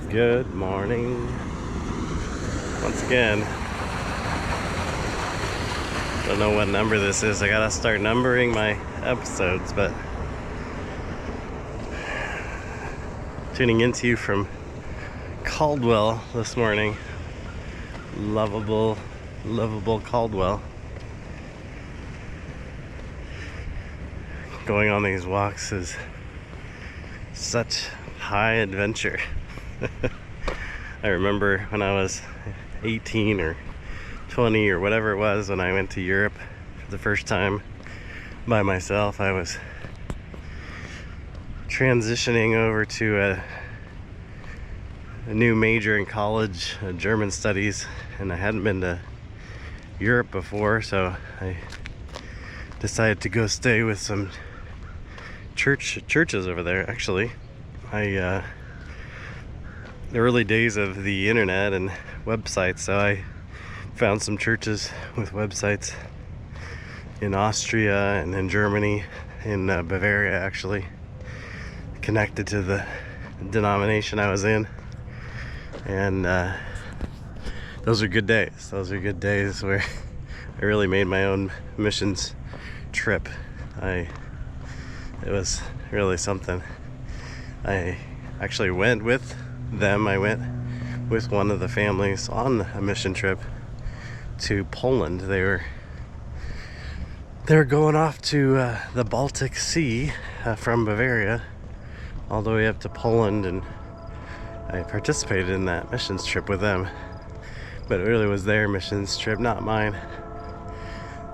Good morning. Once again, don't know what number this is. I gotta start numbering my episodes, but tuning into you from Caldwell this morning. Lovable Caldwell. Going on these walks is such high adventure. I remember when I was 18 or 20 or whatever it was, when I went to Europe for the first time by myself. I was transitioning over to a new major in college, German studies, and I hadn't been to Europe before, so I decided to go stay with some churches over there. Actually, the early days of the internet and websites, so I found some churches with websites in Austria and in Germany, in Bavaria actually, connected to the denomination I was in. And those are good days. Those are good days where I really made my own missions trip. It was really something. I actually went with them. I went with one of the families on a mission trip to Poland. They were going off to the Baltic Sea from Bavaria all the way up to Poland, and I participated in that missions trip with them. But it really was their missions trip, not mine.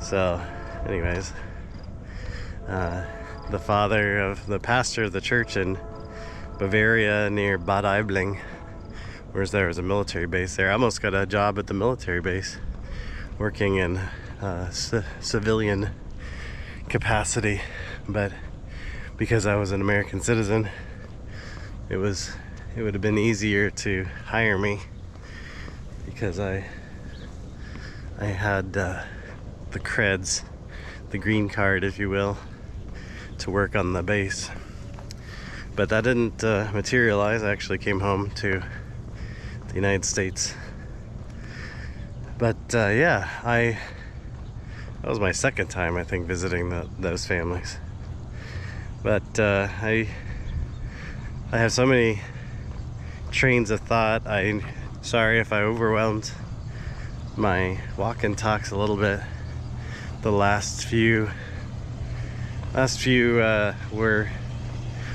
So, anyways, the pastor of the church in Bavaria near Bad Aibling, whereas there was a military base there. I almost got a job at the military base working in civilian capacity, but because I was an American citizen, it would have been easier to hire me because I had the creds, the green card, if you will, to work on the base. But that didn't materialize. I actually came home to the United States. But that was my second time, I think, visiting those families. But I have so many trains of thought. I'm sorry if I overwhelmed my walk and talks a little bit. The last few were,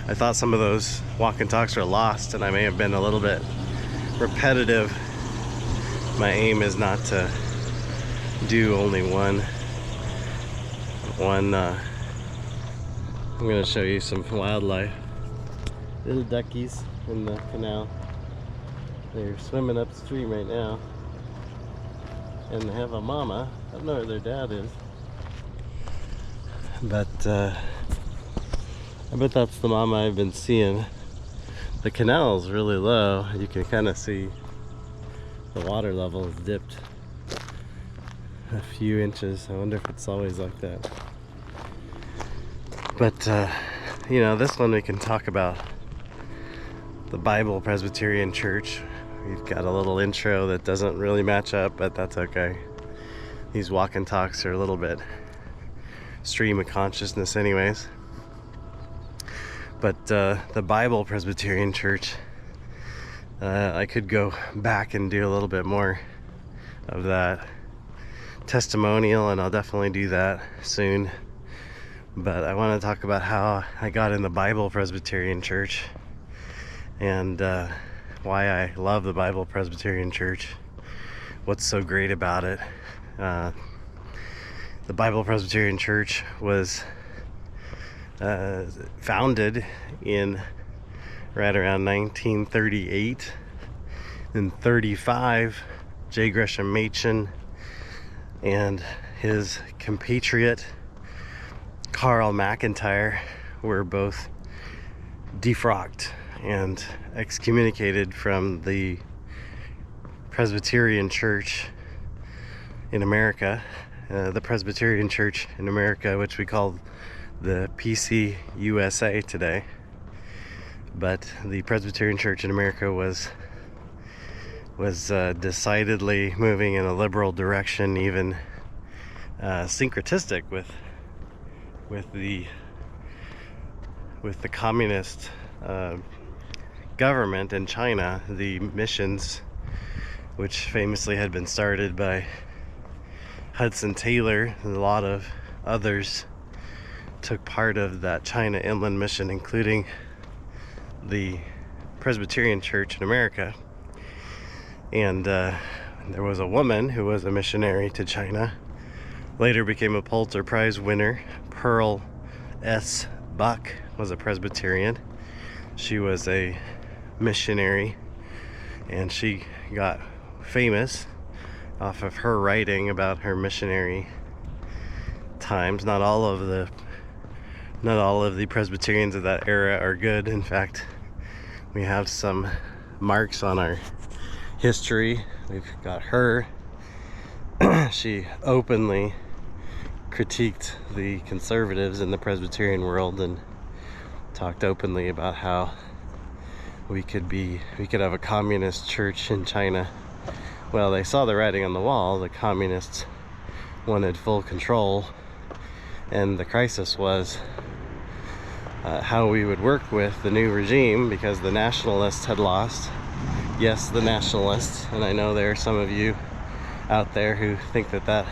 I thought some of those walk and talks were lost, and I may have been a little bit repetitive. My aim is not to do only one. I'm going to show you some wildlife. Little duckies in the canal. They're swimming upstream right now. And they have a mama. I don't know where their dad is. But I bet that's the mama I've been seeing. The canal is really low. You can kind of see the water level has dipped a few inches. I wonder if it's always like that. But this one we can talk about the Bible Presbyterian Church. We've got a little intro that doesn't really match up, but that's okay. These walk and talks are a little bit stream of consciousness anyways. But the Bible Presbyterian Church, I could go back and do a little bit more of that testimonial, and I'll definitely do that soon. But I want to talk about how I got in the Bible Presbyterian Church and why I love the Bible Presbyterian Church. What's so great about it? The Bible Presbyterian Church was founded in right around 1938. In 35, J. Gresham Machen and his compatriot Carl McIntyre were both defrocked and excommunicated from the Presbyterian Church in America. The Presbyterian Church in America, which we call the PCUSA today. But the Presbyterian Church in America was was decidedly moving in a liberal direction, even syncretistic with the communist government in China. The missions, which famously had been started by Hudson Taylor and a lot of others, took part of that China Inland Mission, including the Presbyterian Church in America. And there was a woman who was a missionary to China, later became a Pulitzer Prize winner. Pearl S. Buck was a Presbyterian. She was a missionary, and she got famous off of her writing about her missionary times. Not all of the Presbyterians of that era are good. In fact, we have some marks on our history. We've got her. She openly critiqued the conservatives in the Presbyterian world and talked openly about how we could have a communist church in China. Well, they saw the writing on the wall. The communists wanted full control, and the crisis was how we would work with the new regime, because the nationalists had lost. Yes, the nationalists, and I know there are some of you out there who think that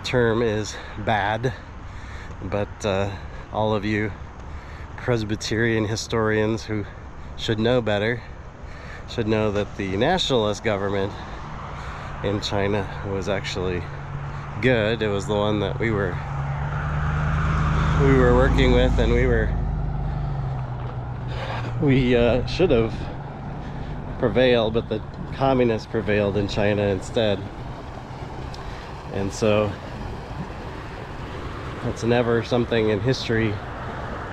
term is bad, but all of you Presbyterian historians who should know better should know that the nationalist government in China was actually good. It was the one that we were working with, and we should have prevailed, but the communists prevailed in China instead. And so it's never something in history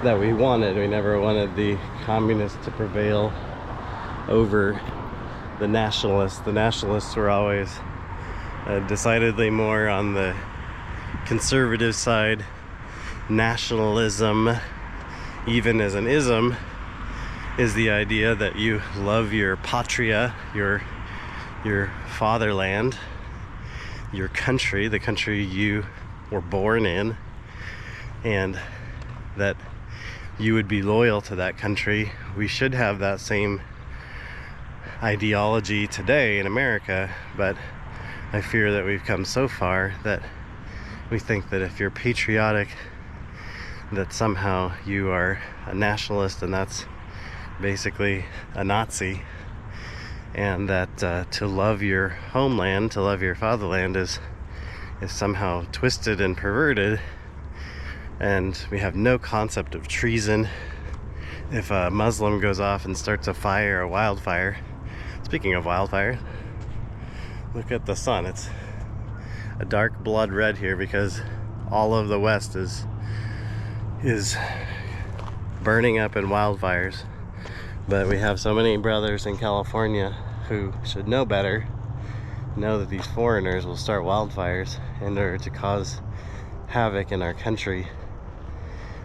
that we wanted. We never wanted the communists to prevail over the nationalists. The nationalists were always decidedly more on the conservative side. Nationalism, even as an ism, is the idea that you love your patria, your fatherland, your country, the country you were born in, and that you would be loyal to that country. We should have that same ideology today in America, but I fear that we've come so far that we think that if you're patriotic, that somehow you are a nationalist, and that's basically a Nazi, and that to love your homeland, to love your fatherland is somehow twisted and perverted. And we have no concept of treason. If a Muslim goes off and starts a fire, a wildfire. Speaking of wildfire, look at the sun. It's a dark blood red here because all of the West is burning up in wildfires. But we have so many brothers in California who should know better, know that these foreigners will start wildfires in order to cause havoc in our country.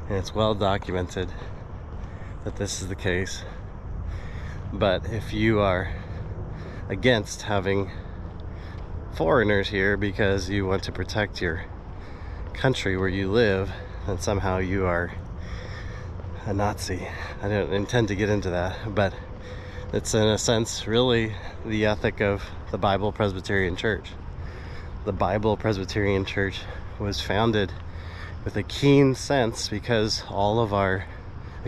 And it's well documented that this is the case. But if you are against having foreigners here because you want to protect your country where you live, then somehow you are a Nazi. I don't intend to get into that, but it's in a sense really the ethic of the Bible Presbyterian Church. The Bible Presbyterian Church was founded with a keen sense, because a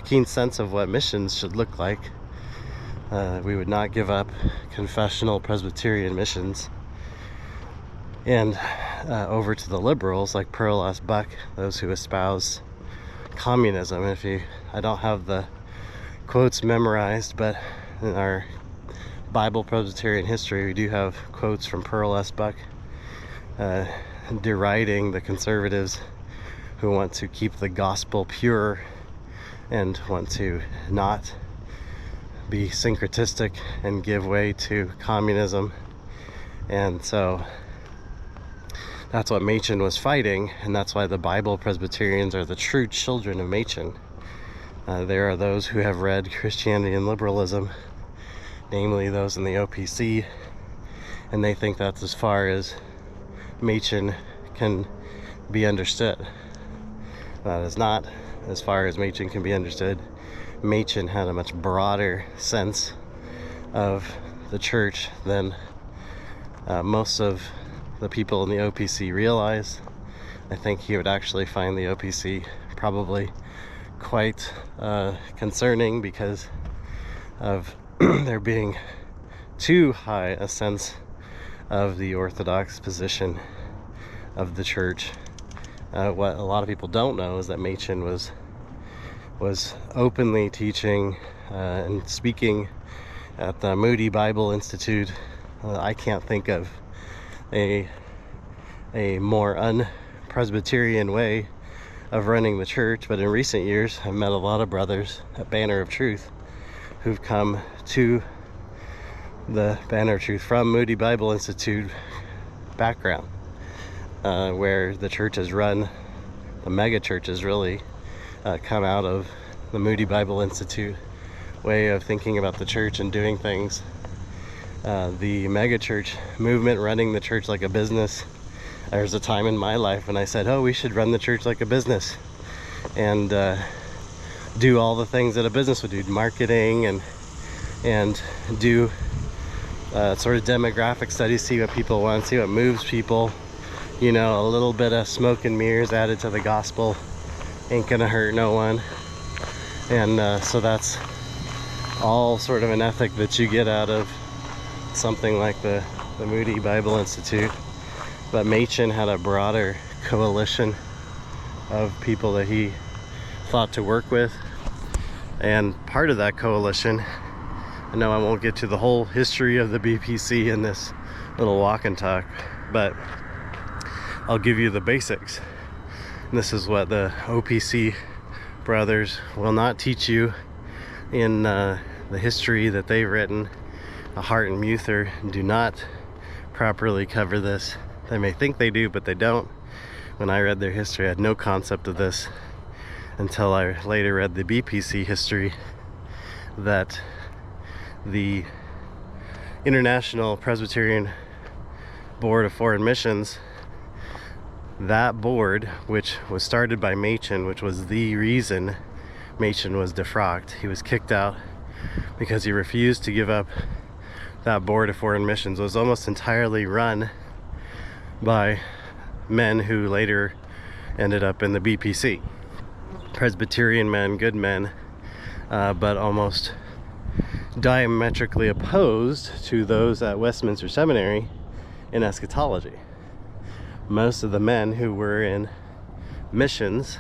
keen sense of what missions should look like. We would not give up confessional Presbyterian missions and over to the liberals like Pearl S. Buck, those who espouse communism. I don't have the quotes memorized, but in our Bible Presbyterian history we do have quotes from Pearl S. Buck deriding the conservatives who want to keep the gospel pure and want to not be syncretistic and give way to communism. And so that's what Machen was fighting, and that's why the Bible Presbyterians are the true children of Machen. There are those who have read Christianity and Liberalism, namely those in the OPC, and they think that's as far as Machen can be understood. That is not as far as Machen can be understood. Machen had a much broader sense of the church than most of the people in the OPC realize. I think he would actually find the OPC probably quite concerning because of there being too high a sense of the Orthodox position of the church. What a lot of people don't know is that Machen was openly teaching and speaking at the Moody Bible Institute. I can't think of a more un-Presbyterian way of running the church, but in recent years I've met a lot of brothers at Banner of Truth who've come to the Banner of Truth from Moody Bible Institute background, where the church is run, the mega churches really come out of the Moody Bible Institute way of thinking about the church and doing things. The mega church movement, running the church like a business. There's a time in my life when I said, oh, we should run the church like a business and do all the things that a business would do, marketing and do sort of demographic studies, see what people want, see what moves people. You know, a little bit of smoke and mirrors added to the gospel ain't gonna hurt no one. And so that's all sort of an ethic that you get out of something like the Moody Bible Institute. But Machen had a broader coalition of people that he thought to work with, and part of that coalition, I know I won't get to the whole history of the BPC in this little walk and talk, but I'll give you the basics. And this is what the OPC brothers will not teach you in the history that they've written. Hart and Muther do not properly cover this. They may think they do, but they don't. When I read their history, I had no concept of this until I later read the BPC history, that the International Presbyterian Board of Foreign Missions, that board, which was started by Machen, which was the reason Machen was defrocked. He was kicked out because he refused to give up that Board of Foreign Missions. Was almost entirely run by men who later ended up in the BPC. Presbyterian men, good men, but almost diametrically opposed to those at Westminster Seminary in eschatology. Most of the men who were in missions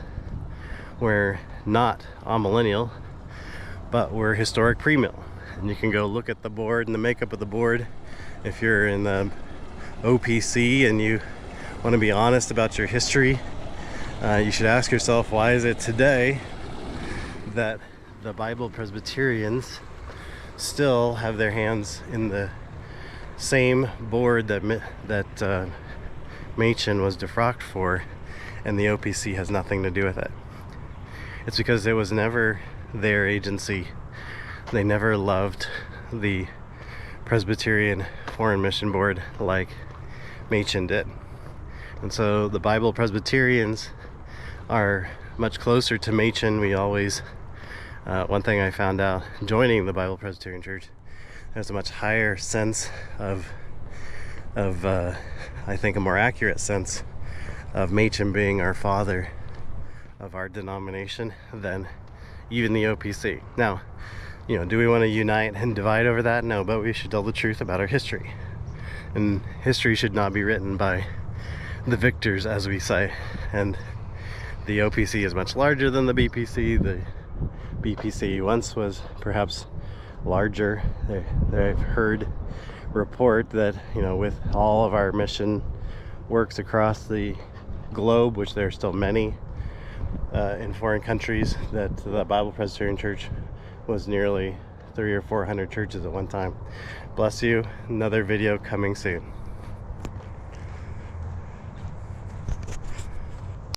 were not amillennial, but were historic premill. And you can go look at the board and the makeup of the board if you're in the OPC and you want to be honest about your history. You should ask yourself, why is it today that the Bible Presbyterians still have their hands in the same board that Machen was defrocked for, and the OPC has nothing to do with it? It's because it was never their agency. They never loved the Presbyterian Foreign Mission Board like Machen did. And so the Bible Presbyterians are much closer to Machen. We always, one thing I found out joining the Bible Presbyterian Church, there's a much higher sense of I think a more accurate sense of Machen being our father of our denomination than even the OPC. Now, you know, do we want to unite and divide over that? No, but we should tell the truth about our history. And history should not be written by the victors, as we say. And the OPC is much larger than the BPC. The BPC once was perhaps larger. I've heard report that, you know, with all of our mission works across the globe, which there are still many in foreign countries, that the Bible Presbyterian Church was nearly 300 or 400 churches at one time. Bless you. Another video coming soon.